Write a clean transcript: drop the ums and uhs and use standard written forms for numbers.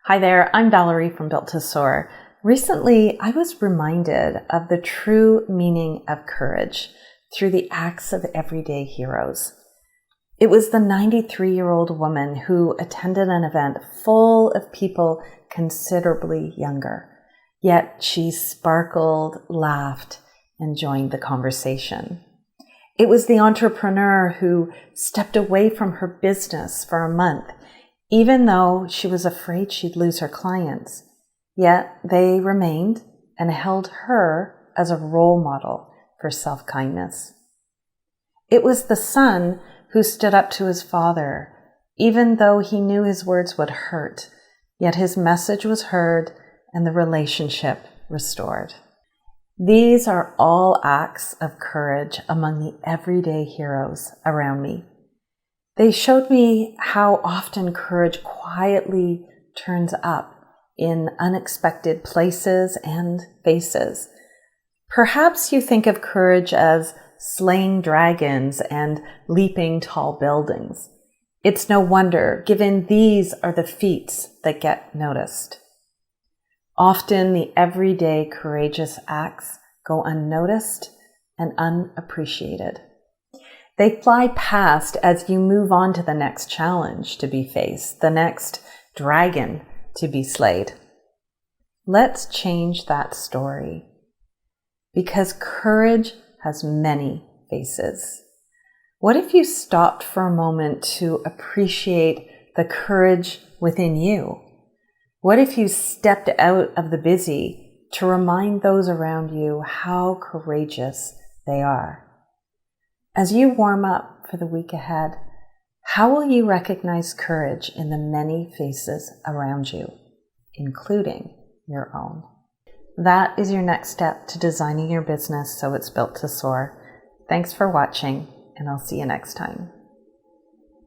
Hi there, I'm Valeri from Built to Soar. Recently, I was reminded of the true meaning of courage through the acts of everyday heroes. It was the 93-year-old woman who attended an event full of people considerably younger, yet she sparkled, laughed, and joined the conversation. It was the entrepreneur who stepped away from her business for a month, even though she was afraid she'd lose her clients. Yet they remained and held her as a role model for self-kindness. It was the son who stood up to his father, even though he knew his words would hurt, yet his message was heard and the relationship restored. These are all acts of courage among the everyday heroes around me. They showed me how often courage quietly turns up in unexpected places and faces. Perhaps you think of courage as slaying dragons and leaping tall buildings. It's no wonder, given these are the feats that get noticed. Often the everyday courageous acts go unnoticed and unappreciated. They fly past as you move on to the next challenge to be faced, the next dragon to be slayed. Let's change that story, because courage has many faces. What if you stopped for a moment to appreciate the courage within you? What if you stepped out of the busy to remind those around you how courageous they are? As you warm up for the week ahead, how will you recognize courage in the many faces around you, including your own? That is your next step to designing your business so it's built to soar. Thanks for watching, and I'll see you next time.